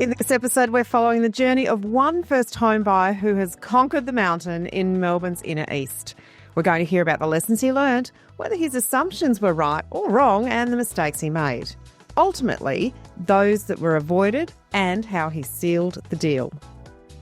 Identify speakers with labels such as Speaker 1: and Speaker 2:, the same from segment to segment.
Speaker 1: In this episode, we're following the journey of one first home buyer who has conquered the mountain in Melbourne's inner east. We're going to hear about the lessons he learned, whether his assumptions were right or wrong, and the mistakes he made. Ultimately, those that were avoided and how he sealed the deal.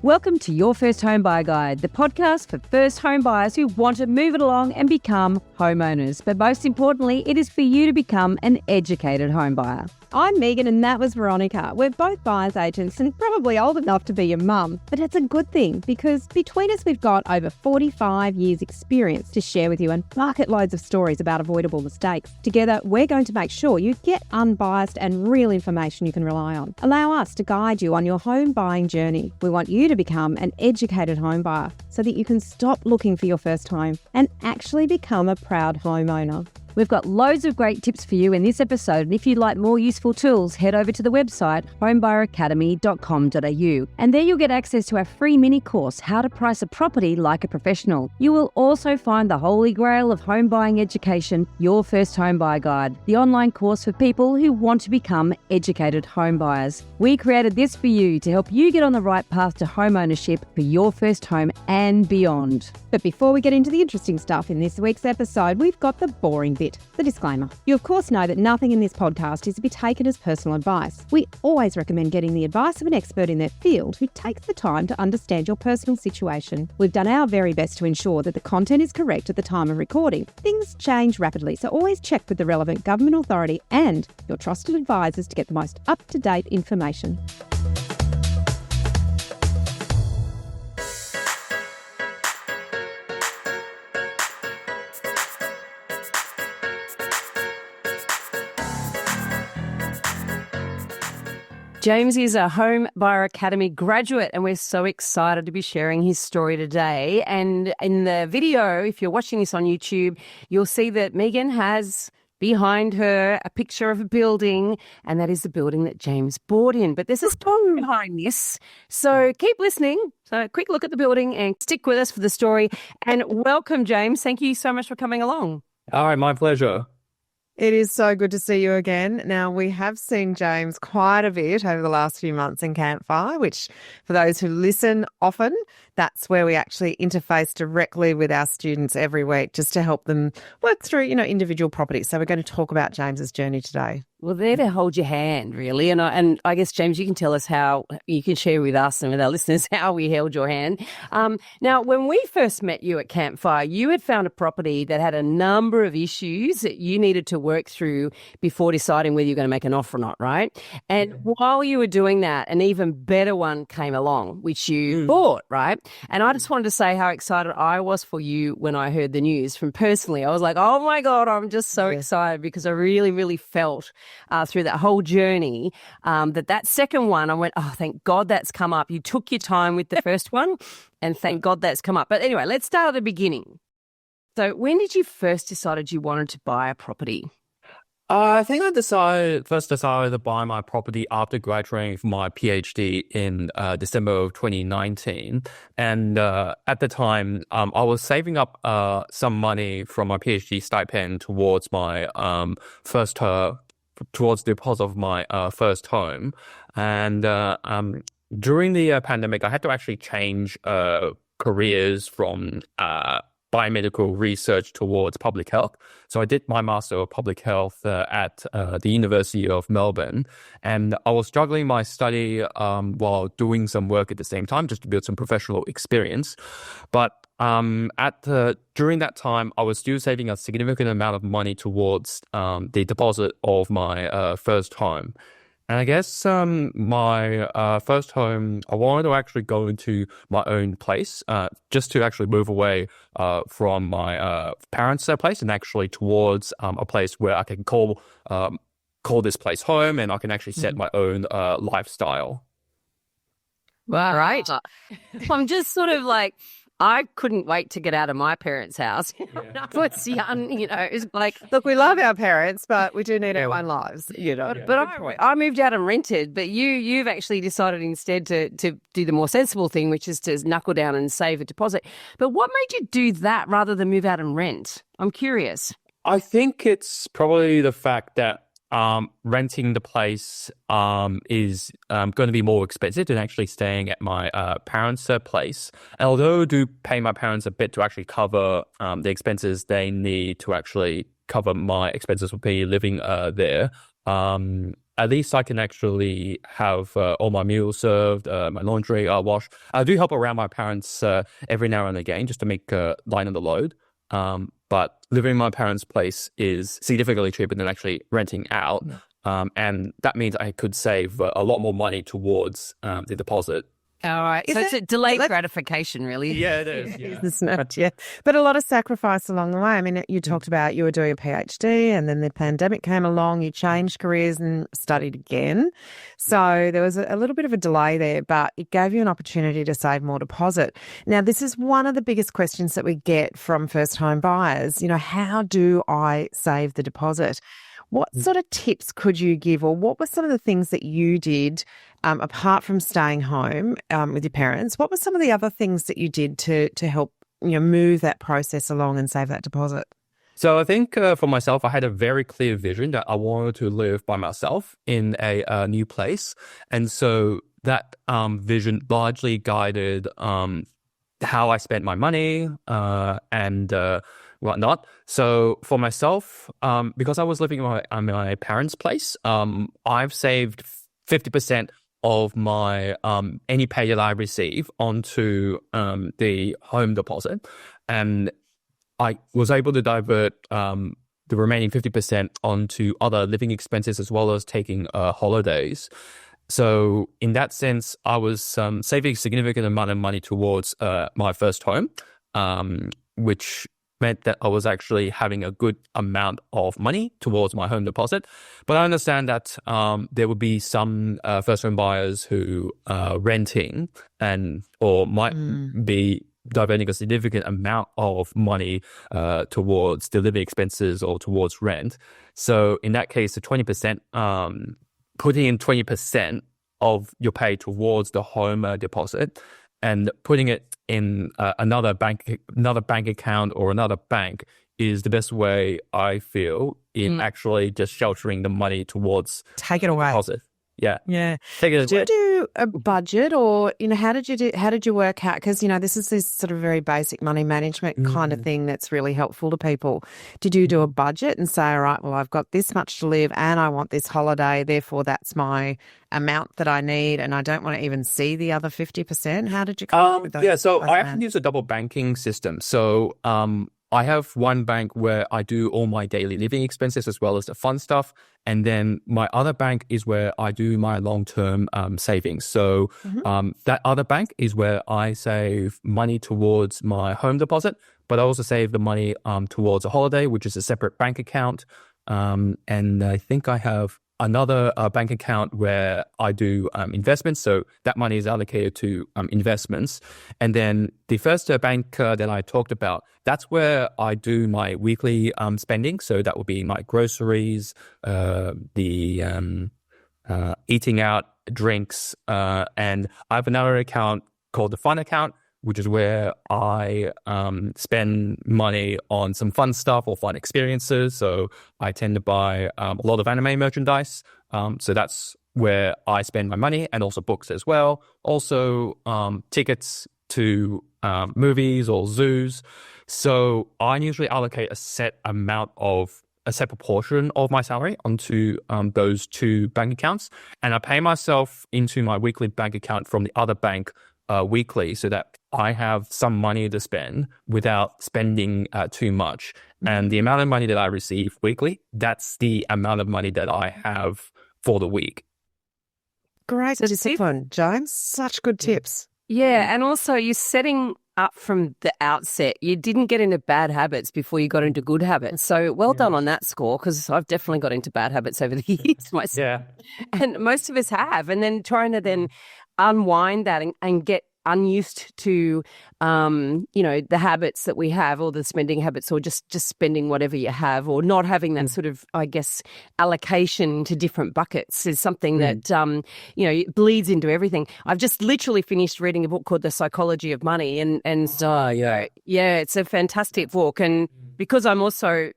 Speaker 2: Welcome to Your First Home Buyer Guide, the podcast for first home buyers who want to move it along and become homeowners. But most importantly, it is for you to become an educated home buyer.
Speaker 3: I'm Meighan and that was Veronica. We're both buyer's agents and probably old enough to be your mum. But it's a good thing because between us we've got over 45 years experience to share with you and bucket loads of stories about avoidable mistakes. Together, we're going to make sure you get unbiased and real information you can rely on. Allow us to guide you on your home buying journey. We want you to become an educated home buyer so that you can stop looking for your first home and actually become a proud homeowner.
Speaker 2: We've got loads of great tips for you in this episode, and if you'd like more useful tools, head over to the website homebuyeracademy.com.au, and there you'll get access to our free mini course, How to Price a Property Like a Professional. You will also find the holy grail of home buying education, Your First Home Buyer Guide, the online course for people who want to become educated home buyers. We created this for you to help you get on the right path to home ownership for your first home and beyond.
Speaker 3: But before we get into the interesting stuff in this week's episode, we've got the boring bit, the disclaimer. You of course know that nothing in this podcast is to be taken as personal advice. We always recommend getting the advice of an expert in their field who takes the time to understand your personal situation. We've done our very best to ensure that the content is correct at the time of recording. Things change rapidly, so always check with the relevant government authority and your trusted advisors to get the most up-to-date information.
Speaker 2: James is a Home Buyer Academy graduate and we're so excited to be sharing his story today. And in the video, if you're watching this on YouTube, you'll see that Meighan has behind her a picture of a building, and that is the building that James bought in. But there's a story behind this, so keep listening. So a quick look at the building and stick with us for the story. And welcome, James. Thank you so much for coming along.
Speaker 4: All right, my pleasure.
Speaker 1: It is so good to see you again. Now, we have seen James quite a bit over the last few months in Campfire, which for those who listen often, that's where we actually interface directly with our students every week just to help them work through, individual properties. So we're going to talk about James's journey today.
Speaker 2: Well, they're to hold your hand, really. And I guess, James, you can tell us how, you can share with us and with our listeners how we held your hand. Now, when we first met you at Campfire, you had found a property that had a number of issues that you needed to work through before deciding whether you're going to make an offer or not, right? And while you were doing that, an even better one came along, which you bought, right? And I just wanted to say how excited I was for you when I heard the news. From personally, I was like, oh my God, I'm just so excited because I really, really felt through that whole journey that second one, I went, oh, thank God that's come up. You took your time with the first one and thank God that's come up. But anyway, let's start at the beginning. So when did you first decided you wanted to buy a property?
Speaker 4: I think I first decided to buy my property after graduating from my PhD in December of 2019. And at the time, I was saving up some money from my PhD stipend towards my towards the deposit of my first home. And during the pandemic, I had to actually change careers from biomedical research towards public health. So I did my Master of Public Health at the University of Melbourne. And I was juggling my study while doing some work at the same time, just to build some professional experience. But during that time, I was still saving a significant amount of money towards the deposit of my first home. And I guess my first home, I wanted to actually go into my own place, just to actually move away from my parents' place and actually towards a place where I can call this place home, and I can actually set my own lifestyle.
Speaker 2: Well, right. I'm just sort of like, I couldn't wait to get out of my parents' house. When I was young, it's like...
Speaker 1: Look, we love our parents, but we do need our own lives,
Speaker 2: But I moved out and rented, but you've actually decided instead to do the more sensible thing, which is to knuckle down and save a deposit. But what made you do that rather than move out and rent? I'm curious.
Speaker 4: I think it's probably the fact that renting the place is going to be more expensive than actually staying at my parents' place. And although I do pay my parents a bit to actually cover the expenses they need to actually cover my expenses for me living there, at least I can actually have all my meals served, my laundry washed. I do help around my parents every now and again just to make lighten the load. But living in my parents' place is significantly cheaper than actually renting out. And that means I could save a lot more money towards the deposit.
Speaker 2: All right. So it's a delayed gratification, really.
Speaker 4: Yeah, it is. Yeah.
Speaker 1: Isn't it? Yeah. But a lot of sacrifice along the way. I mean, you talked about you were doing a PhD and then the pandemic came along, you changed careers and studied again. So there was a little bit of a delay there, but it gave you an opportunity to save more deposit. Now, this is one of the biggest questions that we get from first home buyers. How do I save the deposit? What sort of tips could you give, or what were some of the things that you did apart from staying home with your parents? What were some of the other things that you did to help move that process along and save that deposit?
Speaker 4: So I think for myself, I had a very clear vision that I wanted to live by myself in a new place. And so that vision largely guided how I spent my money and whatnot. So for myself, because I was living in my parents' place, I've saved 50% of my any pay that I receive onto the home deposit, and I was able to divert the remaining 50% onto other living expenses as well as taking holidays. So in that sense, I was saving a significant amount of money towards my first home, which meant that I was actually having a good amount of money towards my home deposit. But I understand that there would be some first home buyers who are renting or might be diverting a significant amount of money towards the living expenses or towards rent. So in that case, the 20%, putting in 20% of your pay towards the home deposit and putting it in another bank account or another bank is the best way, I feel, in actually just sheltering the money towards
Speaker 1: Take it away.
Speaker 4: deposit. Yeah.
Speaker 1: Yeah.
Speaker 4: Take it
Speaker 1: Did you
Speaker 4: away.
Speaker 1: do a budget, or how did you work out? Because this is this sort of very basic money management kind of thing that's really helpful to people. Did you do a budget and say, all right, well, I've got this much to live and I want this holiday, therefore that's my amount that I need, and I don't want to even see the other 50%? How did you come up with those?
Speaker 4: So I actually use a double banking system. So I have one bank where I do all my daily living expenses as well as the fun stuff. And then my other bank is where I do my long-term savings. So that other bank is where I save money towards my home deposit, but I also save the money towards a holiday, which is a separate bank account. And I think I have another bank account where I do investments. So that money is allocated to investments. And then the first bank that I talked about, that's where I do my weekly spending. So that will be my groceries, the eating out, drinks. And I have another account called the fun account, which is where I spend money on some fun stuff or fun experiences. So I tend to buy a lot of anime merchandise. So that's where I spend my money, and also books as well. Also tickets to movies or zoos. So I usually allocate a set proportion of my salary onto those two bank accounts. And I pay myself into my weekly bank account from the other bank weekly, so that I have some money to spend without spending too much. And the amount of money that I receive weekly, that's the amount of money that I have for the week.
Speaker 1: Great discipline, James. Such good tips.
Speaker 2: Yeah, and also you're setting up from the outset. You didn't get into bad habits before you got into good habits. So well done on that score, because I've definitely got into bad habits over the years myself.
Speaker 4: Yeah.
Speaker 2: And most of us have. And then trying to then unwind that and get unused to, the habits that we have, or the spending habits, or just spending whatever you have, or not having that sort of, I guess, allocation to different buckets is something that, it bleeds into everything. I've just literally finished reading a book called The Psychology of Money, and it's a fantastic book. And because I'm also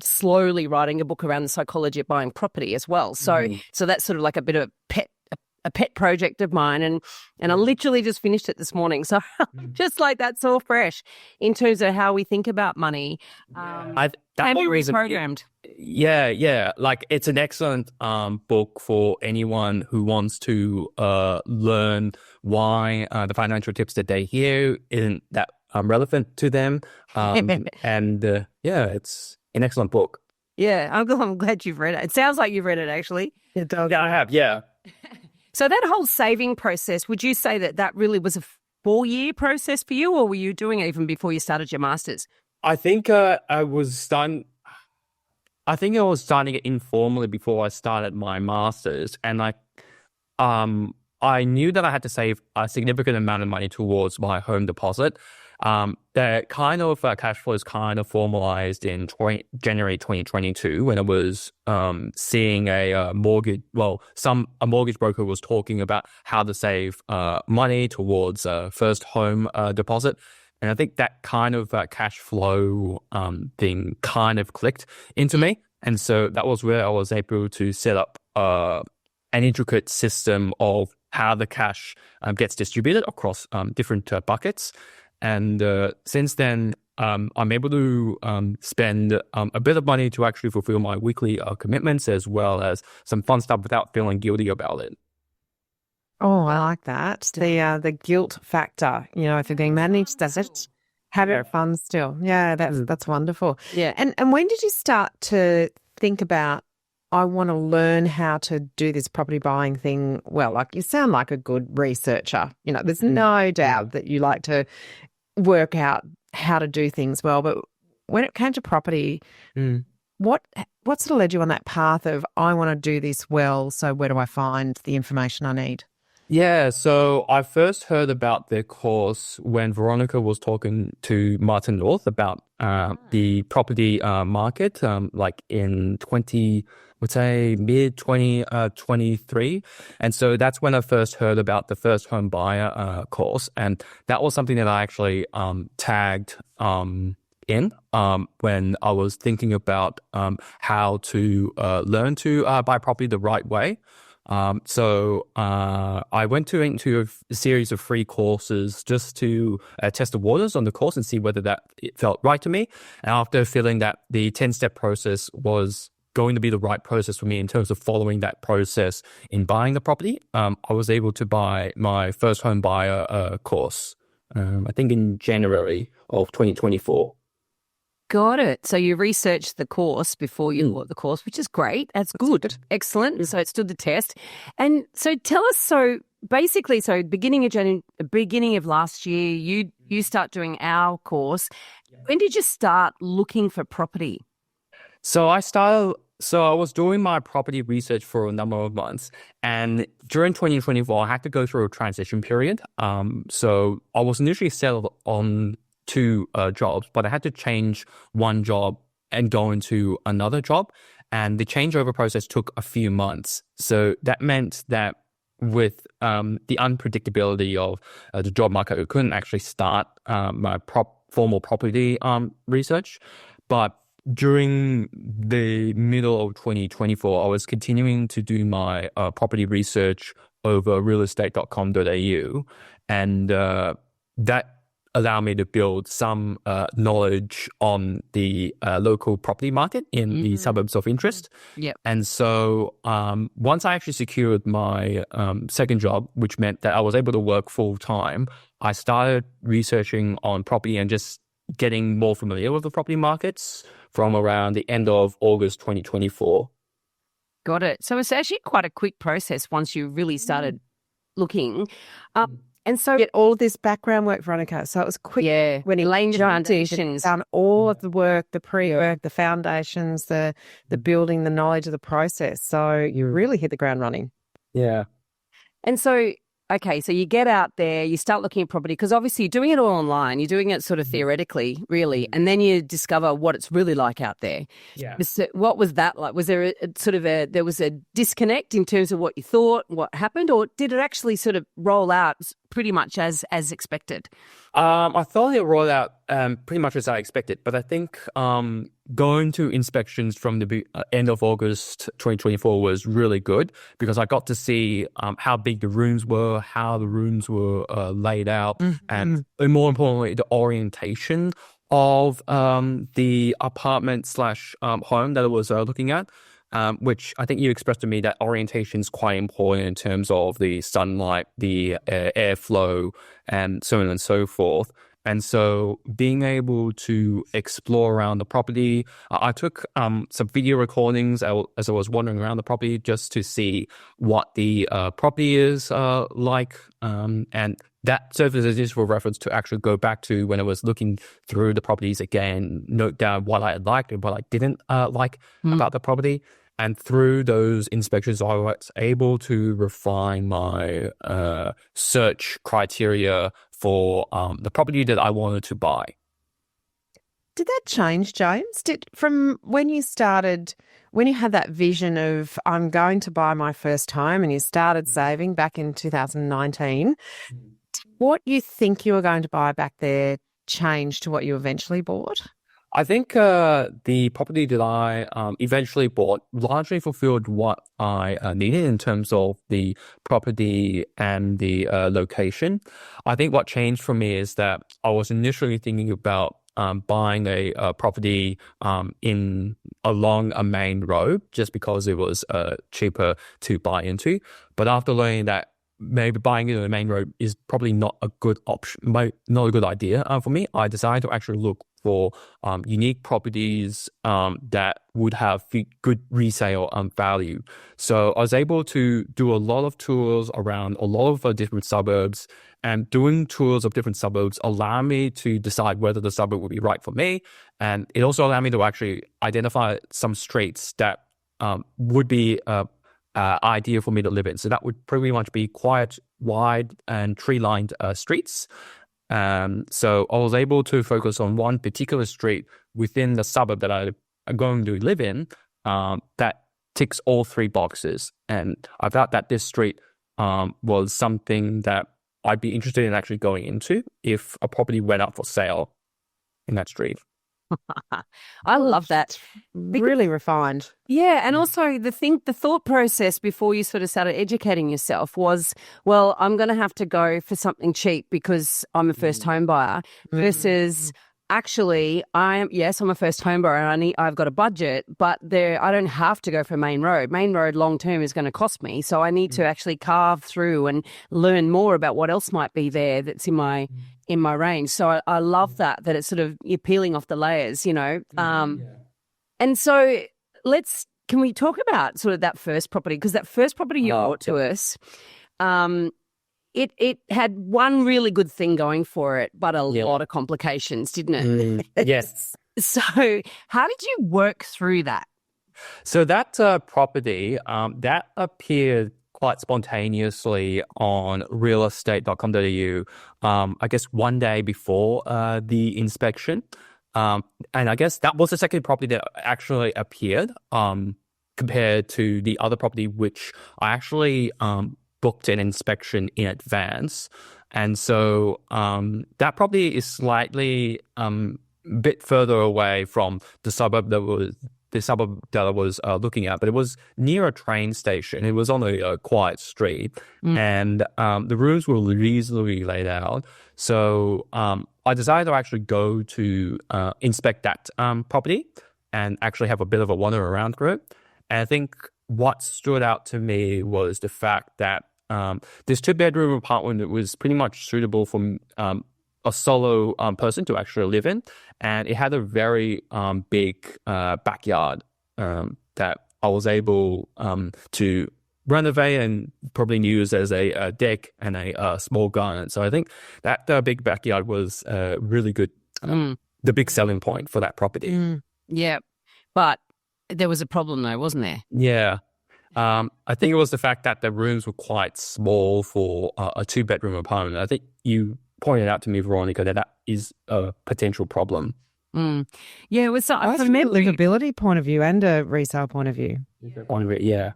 Speaker 2: slowly writing a book around the psychology of buying property as well. So so that's sort of like a bit of a pet project of mine, and I literally just finished it this morning. So just like that's all fresh in terms of how we think about money.
Speaker 4: That's
Speaker 2: And
Speaker 4: one
Speaker 2: we
Speaker 4: reason.
Speaker 2: programmed.
Speaker 4: Yeah. Like it's an excellent book for anyone who wants to learn why the financial tips that they hear isn't that relevant to them. It's an excellent book.
Speaker 2: Yeah, I'm glad you've read it. It sounds like you've read it actually.
Speaker 4: Yeah, I have. Yeah.
Speaker 2: So that whole saving process, would you say that really was a 4-year process for you, or were you doing it even before you started your masters?
Speaker 4: I think I was starting it informally before I started my masters, and I knew that I had to save a significant amount of money towards my home deposit. The kind of cash flow is kind of formalized in January 2022 when I was seeing a mortgage broker was talking about how to save money towards first home deposit. And I think that kind of cash flow thing kind of clicked into me. And so that was where I was able to set up an intricate system of how the cash gets distributed across different buckets. And since then, I'm able to spend a bit of money to actually fulfill my weekly commitments, as well as some fun stuff without feeling guilty about it.
Speaker 1: Oh, I like that. The guilt factor, if you're being managed, does it have it fun still? Yeah, that's wonderful.
Speaker 2: Yeah.
Speaker 1: And when did you start to think about, I want to learn how to do this property buying thing well? Like, you sound like a good researcher. There's no doubt that you like to work out how to do things well. But when it came to property, what sort of led you on that path of, I want to do this well, so where do I find the information I need?
Speaker 4: Yeah, so I first heard about the course when Veronica was talking to Martin North about the property market, like in mid 2023. And so that's when I first heard about the first home buyer course. And that was something that I actually tagged in when I was thinking about how to learn to buy property the right way. So I went into a series of free courses just to test the waters on the course and see whether it felt right to me. And after feeling that the 10-step process was going to be the right process for me in terms of following that process in buying the property, I was able to buy my first home buyer course, I think in January of 2024.
Speaker 2: Got it. So you researched the course before you bought the course, which is great. That's good. Excellent. So it stood the test. And so tell us, beginning of last year, you start doing our course. When did you start looking for property?
Speaker 4: So I was doing my property research for a number of months, and during 2024, I had to go through a transition period. So I was initially settled on 2 jobs, but I had to change one job and go into another job. And the changeover process took a few months. So that meant that with the unpredictability of the job market, I couldn't actually start my formal property research. But during the middle of 2024, I was continuing to do my property research over realestate.com.au. And that allow me to build some knowledge on the local property market in the suburbs of interest.
Speaker 2: Yep.
Speaker 4: And so once I actually secured my second job, which meant that I was able to work full time, I started researching on property and just getting more familiar with the property markets from around the end of August 2024.
Speaker 2: Got it. So it's actually quite a quick process once you really started looking. And so
Speaker 1: Get all of this background work, Veronica. So it was quick.
Speaker 2: Yeah,
Speaker 1: When he
Speaker 2: laying the foundations.
Speaker 1: done all of the work, the pre-work, the foundations, the building, the knowledge of the process. So you really hit the ground running.
Speaker 4: Yeah.
Speaker 2: And so, okay, so you get out there, you start looking at property, because obviously you're doing it all online. You're doing it sort of theoretically, really, and then you discover what it's really like out there.
Speaker 4: Yeah.
Speaker 2: So what was that like? Was there there was a disconnect in terms of what you thought, what happened, or did it actually sort of roll out pretty much as expected?
Speaker 4: I thought it rolled out pretty much as I expected. But I think going to inspections from the end of August 2024 was really good because I got to see how big the rooms were, how the rooms were laid out, and more importantly, the orientation of the apartment slash home that I was looking at. Which I think you expressed to me that orientation is quite important in terms of the sunlight, the airflow, and so on and so forth. And so being able to explore around the property, I took some video recordings as I was wandering around the property just to see what the property is like. And that serves as a useful reference to actually go back to when I was looking through the properties again, note down what I liked and what I didn't like about the property. And through those inspections, I was able to refine my search criteria for the property that I wanted to buy.
Speaker 1: Did that change, James? From when you started, when you had that vision of I'm going to buy my first home and you started saving back in 2019, what you think you were going to buy back there changed to what you eventually bought?
Speaker 4: I think the property that I eventually bought largely fulfilled what I needed in terms of the property and the location. I think what changed for me is that I was initially thinking about buying a property along a main road just because it was cheaper to buy into. But after learning that maybe buying into the main road is probably not a good option, not a good idea for me, I decided to actually look for unique properties that would have good resale value. So I was able to do a lot of tours around a lot of different suburbs, and doing tours of different suburbs allowed me to decide whether the suburb would be right for me. And it also allowed me to actually identify some streets that would be ideal for me to live in. So that would pretty much be quiet, wide, and tree-lined streets. So I was able to focus on one particular street within the suburb that I'm going to live in that ticks all three boxes. And I felt that this street was something that I'd be interested in actually going into if a property went up for sale in that street.
Speaker 2: I love that.
Speaker 1: Really refined.
Speaker 2: Yeah, and also the thought process before you sort of started educating yourself was, well, I'm going to have to go for something cheap because I'm a first home buyer versus actually I'm a first home buyer and I've got a budget, but I don't have to go for main road. Main road long term is going to cost me, so I need to actually carve through and learn more about what else might be there that's in my range. So I love that it's sort of you're peeling off the layers, you know. And so can we talk about sort of that first property? Because that first property you brought to us, it had one really good thing going for it, but a lot of complications, didn't it?
Speaker 4: Yes.
Speaker 2: So how did you work through that?
Speaker 4: So that property, that appeared quite spontaneously on realestate.com.au, I guess one day before the inspection. And I guess that was the second property that actually appeared compared to the other property, which I actually booked an inspection in advance. And so that property is slightly bit further away from the suburb that I was looking at, but it was near a train station. It was on a quiet street, and the rooms were reasonably laid out. So I decided to actually go to inspect that property and actually have a bit of a wander around through it. And I think what stood out to me was the fact that this 2-bedroom apartment that was pretty much suitable for a solo person to actually live in, and it had a very big backyard that I was able to renovate and probably use as a deck and a small garden. So I think that big backyard was really good, the big selling point for that property.
Speaker 2: Yeah, but there was a problem though, wasn't there?
Speaker 4: Yeah. I think it was the fact that the rooms were quite small for a 2-bedroom apartment. I think you pointed out to me, Veronica, that is a potential problem.
Speaker 2: Yeah, it was
Speaker 1: From a livability point of view and a resale point of view.
Speaker 4: Yeah.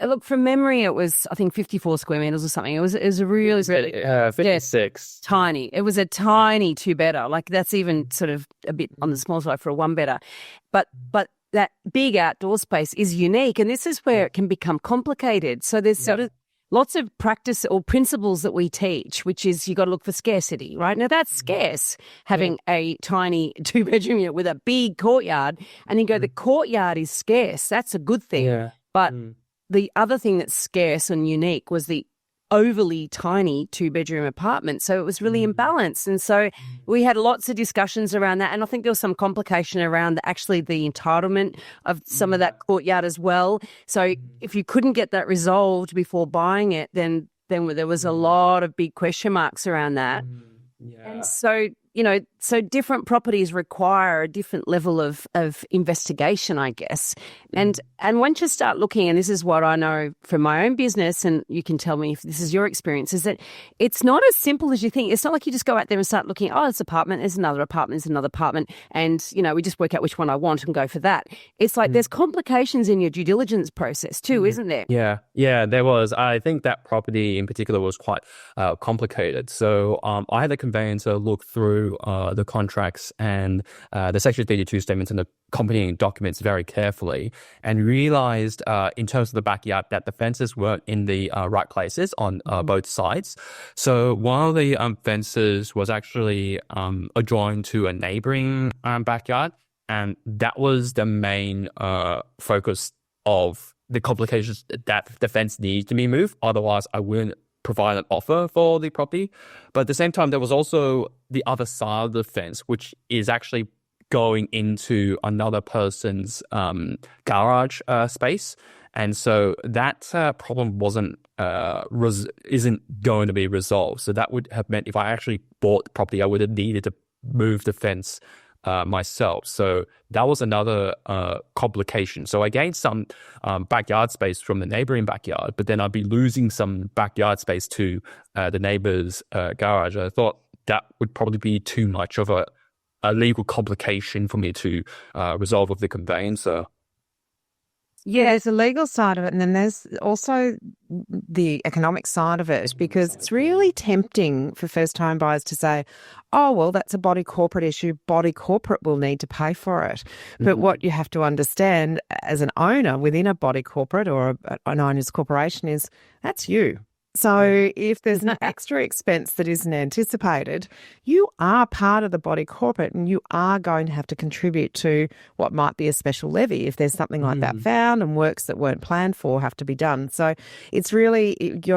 Speaker 2: Look, from memory, it was, I think, 54 square meters or something. It was a really, really
Speaker 4: 56.
Speaker 2: tiny. It was a tiny two-bedder. Like, that's even sort of a bit on the small side for a one-bedder. But that big outdoor space is unique, and this is where it can become complicated. So there's sort of lots of practice or principles that we teach, which is you got to look for scarcity, right? Now, that's scarce, having a tiny two-bedroom unit with a big courtyard, and you go, the courtyard is scarce. That's a good thing.
Speaker 4: Yeah.
Speaker 2: But the other thing that's scarce and unique was the overly tiny two-bedroom apartment. So it was really imbalanced. And so we had lots of discussions around that. And I think there was some complication around actually the entitlement of some of that courtyard as well. So if you couldn't get that resolved before buying it, then there was a lot of big question marks around that. And so, so different properties require a different level of investigation, I guess. And once you start looking, and this is what I know from my own business, and you can tell me if this is your experience, is that it's not as simple as you think. It's not like you just go out there and start looking, oh, it's an apartment, there's another apartment, there's another apartment, and, we just work out which one I want and go for that. It's like there's complications in your due diligence process too, isn't there?
Speaker 4: Yeah, there was. I think that property in particular was quite complicated. So I had a conveyancer look through the contracts and the Section 32 statements and the accompanying documents very carefully, and realized in terms of the backyard that the fences weren't in the right places on both sides. So one of the fences was actually adjoined to a neighboring backyard, and that was the main focus of the complications, that the fence needs to be moved. Otherwise, I wouldn't provide an offer for the property. But at the same time, there was also the other side of the fence, which is actually going into another person's garage space. And so that problem isn't going to be resolved. So that would have meant if I actually bought the property, I would have needed to move the fence myself. So that was another complication. So I gained some backyard space from the neighboring backyard, but then I'd be losing some backyard space to the neighbor's garage. I thought that would probably be too much of a legal complication for me to resolve with the conveyancer.
Speaker 1: Yeah, there's the legal side of it, and then there's also the economic side of it, because it's really tempting for first-time buyers to say, oh, well, that's a body corporate issue. Body corporate will need to pay for it. But what you have to understand as an owner within a body corporate or an owner's corporation is that's you. So if there's an extra expense that isn't anticipated, you are part of the body corporate, and you are going to have to contribute to what might be a special levy if there's something like that found, and works that weren't planned for have to be done. So it's really,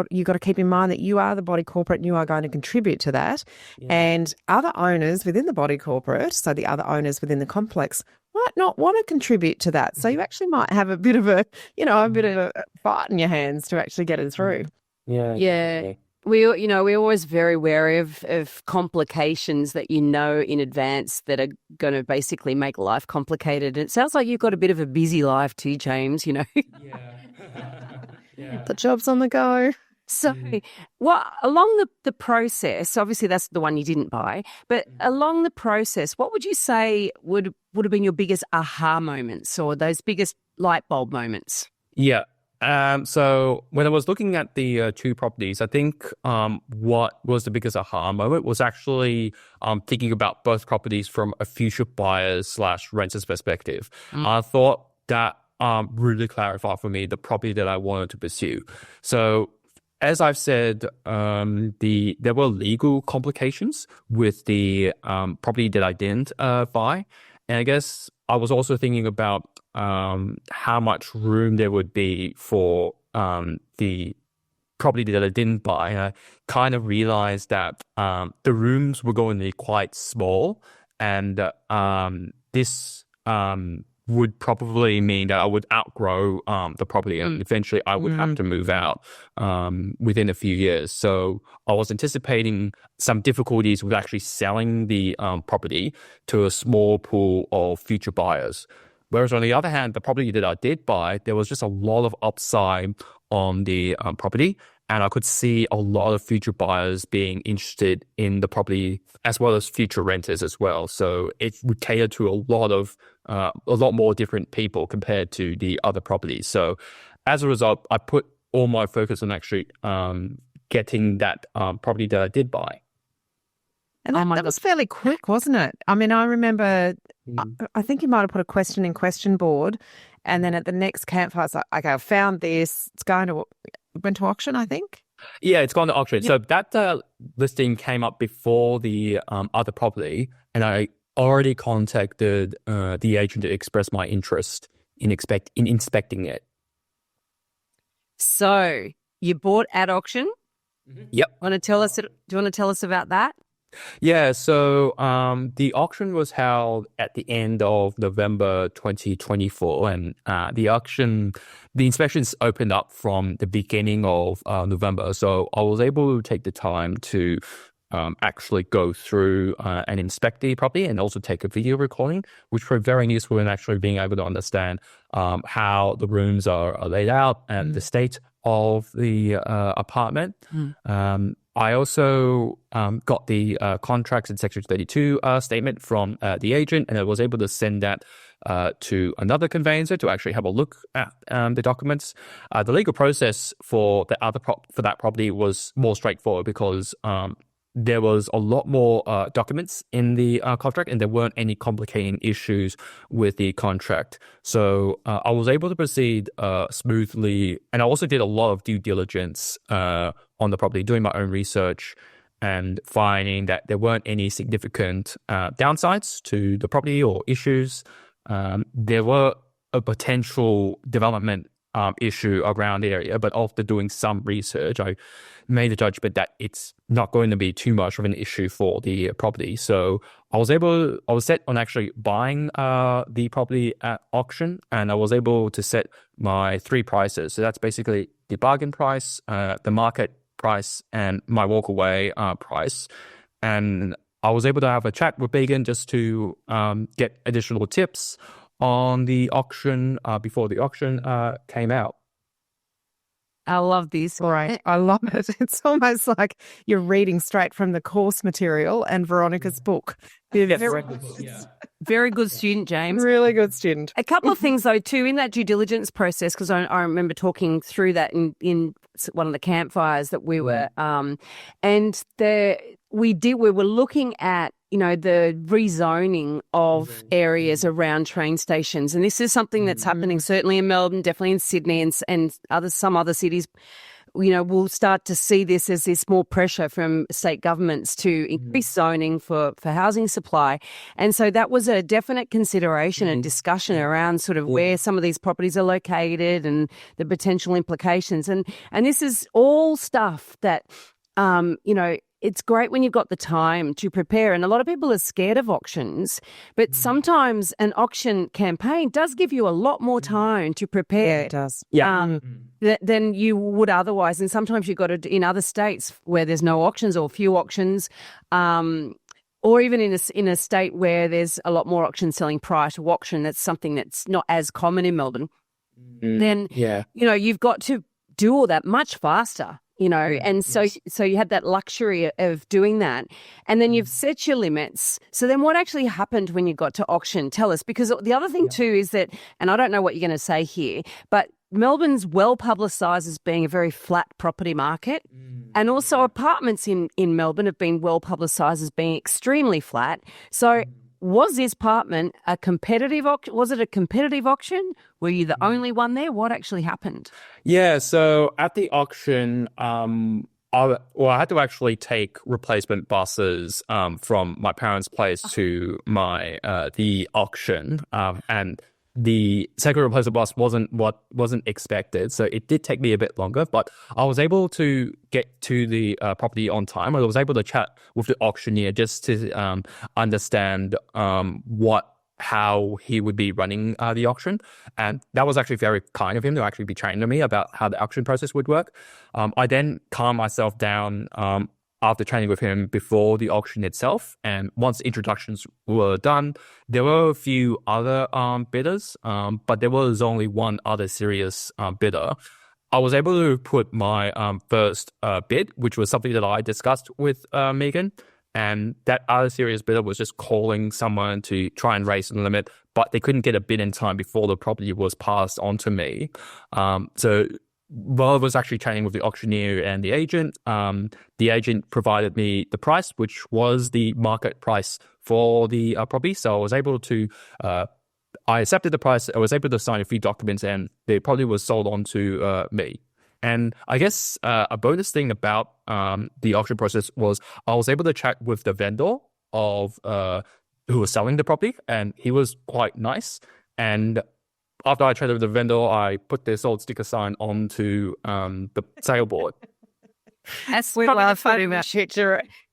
Speaker 1: you've got to keep in mind that you are the body corporate and you are going to contribute to that. And other owners within the body corporate, so the other owners within the complex, might not want to contribute to that. So you actually might have a bit of a fight in your hands to actually get it through.
Speaker 2: Yeah. We're always very wary of complications that in advance that are going to basically make life complicated. And it sounds like you've got a bit of a busy life too, James,
Speaker 4: Yeah.
Speaker 1: The job's on the go.
Speaker 2: So, along the process, obviously that's the one you didn't buy, but along the process, what would you say would have been your biggest aha moments or those biggest light bulb moments?
Speaker 4: Yeah. So when I was looking at the two properties, I think what was the biggest aha moment was actually thinking about both properties from a future buyer's / renter's perspective. I thought that really clarified for me the property that I wanted to pursue. So as I've said, there were legal complications with the property that I didn't buy. And I guess I was also thinking about how much room there would be for the property that I didn't buy. And I kind of realized that the rooms were going to be quite small, and this would probably mean that I would outgrow the property, and eventually I would have to move out within a few years. So I was anticipating some difficulties with actually selling the property to a small pool of future buyers. Whereas on the other hand, the property that I did buy, there was just a lot of upside on the property, and I could see a lot of future buyers being interested in the property, as well as future renters as well. So it would cater to a lot more different people compared to the other properties. So as a result, I put all my focus on actually getting that property that I did buy.
Speaker 1: And that was fairly quick, wasn't it? I mean, I remember, I think you might have put a question in question board, and then at the next campfire, it's like, okay, I found this. It's went to auction, I think.
Speaker 4: Yeah, it's gone to auction. Yep. So that listing came up before the other property, and I already contacted the agent to express my interest in inspecting it.
Speaker 2: So you bought at auction?
Speaker 4: Yep.
Speaker 2: Do you want to tell us about that?
Speaker 4: Yeah, so the auction was held at the end of November 2024, and the inspections opened up from the beginning of November. So I was able to take the time to actually go through and inspect the property and also take a video recording, which were very useful in actually being able to understand how the rooms are laid out and the state of the apartment. I also got the contracts in Section 32 statement from the agent, and I was able to send that to another conveyancer to actually have a look at the documents. The legal process for that property was more straightforward because there was a lot more documents in the contract, and there weren't any complicating issues with the contract. So I was able to proceed smoothly, and I also did a lot of due diligence on the property, doing my own research and finding that there weren't any significant downsides to the property or issues. There were a potential development issue around the area, but after doing some research, I made the judgment that it's not going to be too much of an issue for the property. So I was set on actually buying the property at auction, and I was able to set my 3 prices. So that's basically the bargain price, the market price, and my walkaway price. And I was able to have a chat with Meighan just to get additional tips on the auction before the auction came out.
Speaker 2: I love this.
Speaker 1: Right. I love it. It's almost like you're reading straight from the course material and Veronica's book.
Speaker 2: Very good student, James.
Speaker 1: Really good student.
Speaker 2: A couple of things, though, too, in that due diligence process, because I remember talking through that in one of the campfires that we were, we were looking at, the rezoning of areas around train stations. And this is something that's happening certainly in Melbourne, definitely in Sydney and some other cities. We'll start to see this as this more pressure from state governments to increase zoning for housing supply. And so that was a definite consideration and discussion around sort of where some of these properties are located and the potential implications. And this is all stuff that, it's great when you've got the time to prepare. And a lot of people are scared of auctions, but sometimes an auction campaign does give you a lot more time to prepare.
Speaker 1: Yeah, it does.
Speaker 2: Than you would otherwise. And sometimes you've got to, in other states where there's no auctions or few auctions, or even in a state where there's a lot more auctions selling prior to auction, that's something that's not as common in Melbourne. Then, you've got to do all that much faster. And so you had that luxury of doing that. And then you've set your limits. So then what actually happened when you got to auction? Tell us, because the other thing too is that, and I don't know what you're going to say here, but Melbourne's well publicised as being a very flat property market. And also apartments in Melbourne have been well publicised as being extremely flat. So was this apartment a competitive auction? Was it a competitive auction? Were you the only one there? What actually happened?
Speaker 4: Yeah, so at the auction, I had to actually take replacement buses from my parents' place to the auction, and the second replacement bus wasn't expected, so it did take me a bit longer. But I was able to get to the property on time. I was able to chat with the auctioneer just to understand how he would be running the auction, and that was actually very kind of him to actually be training me about how the auction process would work. I then calmed myself down after training with him before the auction itself. And once introductions were done, there were a few other bidders, but there was only one other serious bidder. I was able to put my first bid, which was something that I discussed with Meighan. And that other serious bidder was just calling someone to try and raise the limit but they couldn't get a bid in time before the property was passed on to me. So while I was actually chatting with the auctioneer and the agent provided me the price, which was the market price for the property. So I was able to, I accepted the price. I was able to sign a few documents, and the property was sold on to me. And I guess a bonus thing about the auction process was I was able to chat with the vendor of who was selling the property, and he was quite nice. And after I chatted with the vendor, I put their sold sticker sign onto the sale board.
Speaker 2: That's probably the photo we should.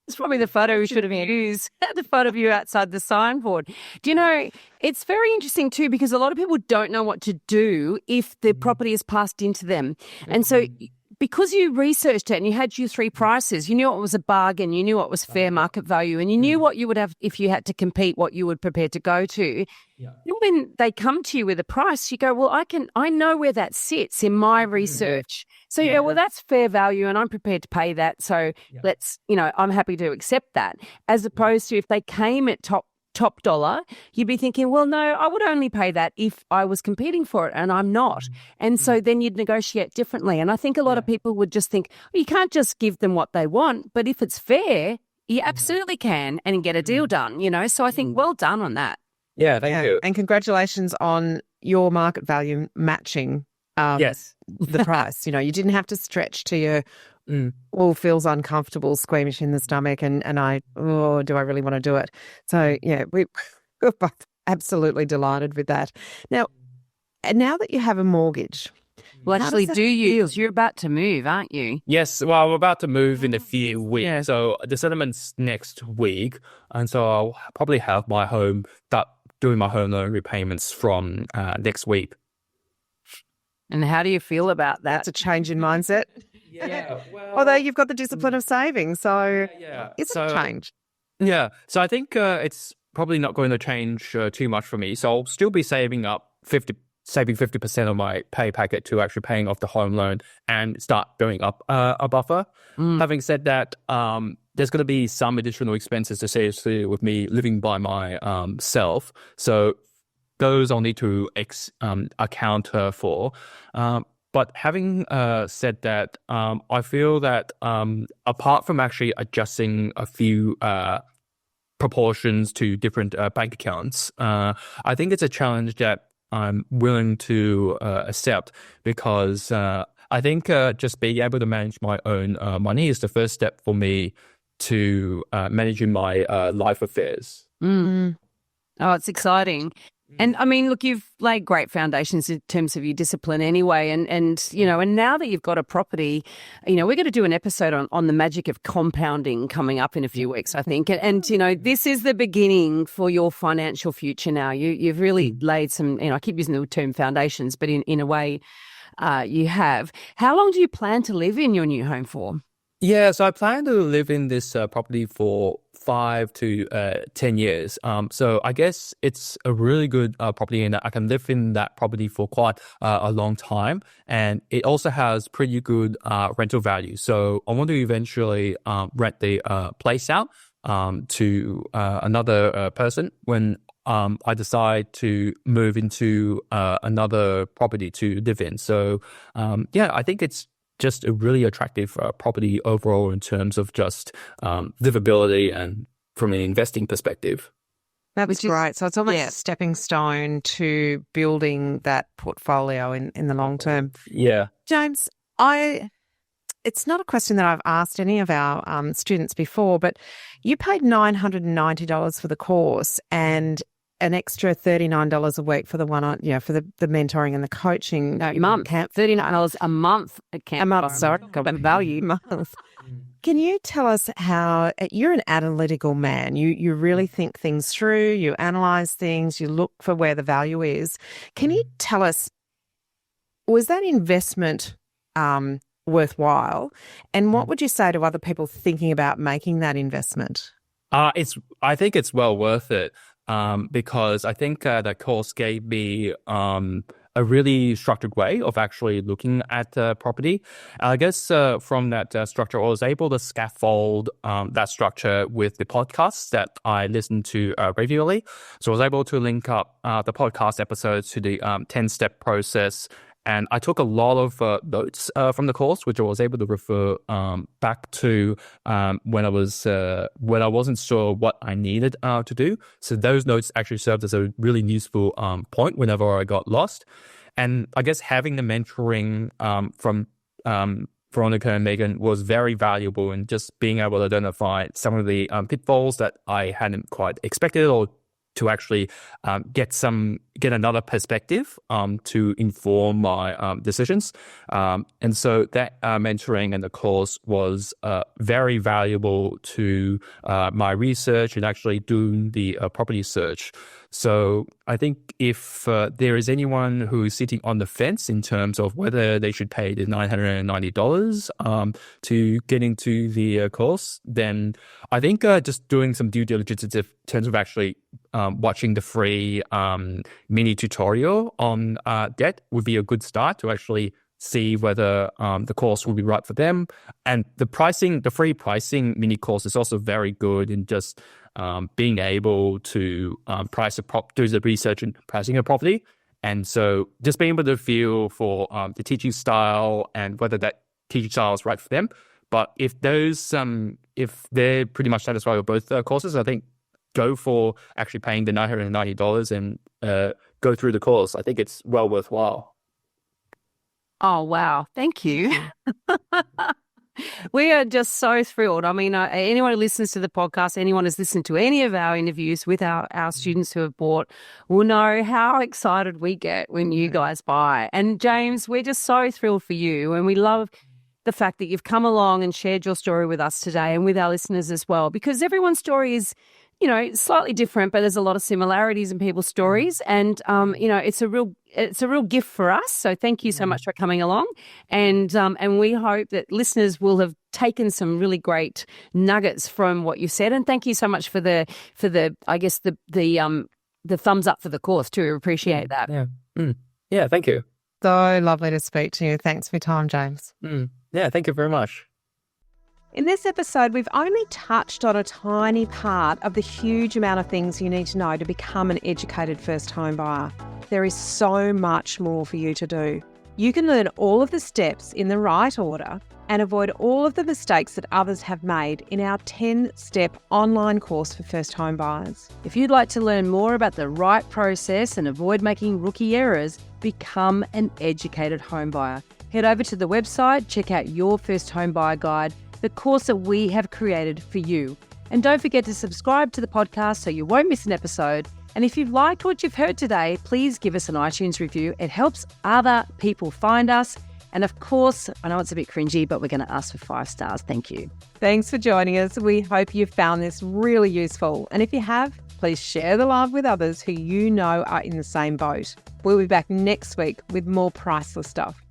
Speaker 2: It's probably the photo we should have used. The photo of you outside the signboard. Do you know? It's very interesting too, because a lot of people don't know what to do if the property is passed into them, and so. Because you researched it and you had your three prices, you knew what was a bargain, you knew what was fair market value, and you knew what you would have if you had to compete, what you would prepare to go to. Yeah. When they come to you with a price, you go, well, I know where that sits in my research. So you go, well, that's fair value and I'm prepared to pay that. So let's, I'm happy to accept that. As opposed to if they came at top dollar, you'd be thinking, well, no, I would only pay that if I was competing for it, and I'm not. And so then you'd negotiate differently. And I think a lot of people would just think, well, you can't just give them what they want, but if it's fair, you absolutely can and get a deal done, So I think well done on that.
Speaker 4: Yeah, thank you.
Speaker 1: And congratulations on your market value matching the price. You didn't have to stretch to your all feels uncomfortable, squeamish in the stomach, and do I really want to do it? So we're both absolutely delighted with that. Now that you have a mortgage,
Speaker 2: well, actually, you're about to move, aren't you?
Speaker 4: Yes, well, I'm about to move in a few weeks. Yeah. So the settlement's next week, and so I'll probably have my home start doing my home loan repayments from next week.
Speaker 2: And how do you feel about that?
Speaker 1: That's a change in mindset.
Speaker 4: Yeah. Well,
Speaker 1: although you've got the discipline of saving, so it's a change.
Speaker 4: Yeah. So I think it's probably not going to change too much for me. So I'll still be saving 50% of my pay packet to actually paying off the home loan and start building up a buffer. Having said that, there's going to be some additional expenses associated with me living by myself. So those I'll need to account for. But having said that, I feel that apart from actually adjusting a few proportions to different bank accounts, I think it's a challenge that I'm willing to accept, because I think just being able to manage my own money is the first step for me to managing my life affairs.
Speaker 2: Oh, it's exciting. And I mean, look, you've laid great foundations in terms of your discipline anyway. And now that you've got a property, we're going to do an episode on the magic of compounding coming up in a few weeks, I think. And this is the beginning for your financial future now. You've really laid some, I keep using the term foundations, but in a way you have. How long do you plan to live in your new home for?
Speaker 4: Yeah, so I plan to live in this property for 5 to 10 years. So I guess it's a really good property in that I can live in that property for quite a long time. And it also has pretty good rental value. So I want to eventually rent the place out to another person when I decide to move into another property to live in. So I think it's just a really attractive property overall in terms of just livability and from an investing perspective.
Speaker 1: That's great. So it's almost a stepping stone to building that portfolio in the long term.
Speaker 4: Yeah.
Speaker 1: James, it's not a question that I've asked any of our students before, but you paid $990 for the course and an extra $39 a week for the one on, for the mentoring and the coaching.
Speaker 2: No, month. $39 a month at camp.
Speaker 1: A month, sorry.
Speaker 2: Value.
Speaker 1: Month. Can you tell us how you're an analytical man? You really think things through, you analyze things, you look for where the value is. Can you tell us, was that investment worthwhile? And what would you say to other people thinking about making that investment?
Speaker 4: I think it's well worth it. Because I think the course gave me a really structured way of actually looking at property. I guess from that structure, I was able to scaffold that structure with the podcasts that I listen to regularly. So I was able to link up the podcast episodes to the 10-step process. And I took a lot of notes from the course, which I was able to refer back to when I wasn't sure what I needed to do. So those notes actually served as a really useful point whenever I got lost. And I guess having the mentoring from Veronica and Meighan was very valuable in just being able to identify some of the pitfalls that I hadn't quite expected, or to actually get another perspective to inform my decisions. And so that mentoring and the course was very valuable to my research and actually doing the property search. So I think if there is anyone who is sitting on the fence in terms of whether they should pay the $990 to get into the course, then I think just doing some due diligence in terms of actually watching the free mini tutorial on debt would be a good start to actually see whether the course will be right for them. And the free pricing mini course is also very good in just being able to do the research and pricing a property. And so just being able to feel for the teaching style and whether that teaching style is right for them. But if if they're pretty much satisfied with both courses, I think go for actually paying the $990 and go through the course. I think it's well worthwhile.
Speaker 2: Oh, wow. Thank you. We are just so thrilled. I mean, anyone who listens to the podcast, anyone who's listened to any of our interviews with our students who have bought will know how excited we get when you guys buy. And James, we're just so thrilled for you. And we love the fact that you've come along and shared your story with us today and with our listeners as well, because everyone's story is, slightly different, but there's a lot of similarities in people's stories. And, it's a real gift for us. So thank you so much for coming along. And we hope that listeners will have taken some really great nuggets from what you said. And thank you so much for the thumbs up for the course too. We appreciate that.
Speaker 4: Yeah. Yeah. Thank you.
Speaker 1: So lovely to speak to you. Thanks for your time, James.
Speaker 4: Yeah. Thank you very much.
Speaker 3: In this episode, we've only touched on a tiny part of the huge amount of things you need to know to become an educated first home buyer. There is so much more for you to do. You can learn all of the steps in the right order and avoid all of the mistakes that others have made in our 10-step online course for first home buyers.
Speaker 2: If you'd like to learn more about the right process and avoid making rookie errors, become an educated home buyer. Head over to the website, check out your first home buyer guide, the course that we have created for you. And don't forget to subscribe to the podcast so you won't miss an episode. And if you've liked what you've heard today, please give us an iTunes review. It helps other people find us. And of course, I know it's a bit cringy, but we're going to ask for 5 stars. Thank you.
Speaker 3: Thanks for joining us. We hope you found this really useful. And if you have, please share the love with others who you know are in the same boat. We'll be back next week with more priceless stuff.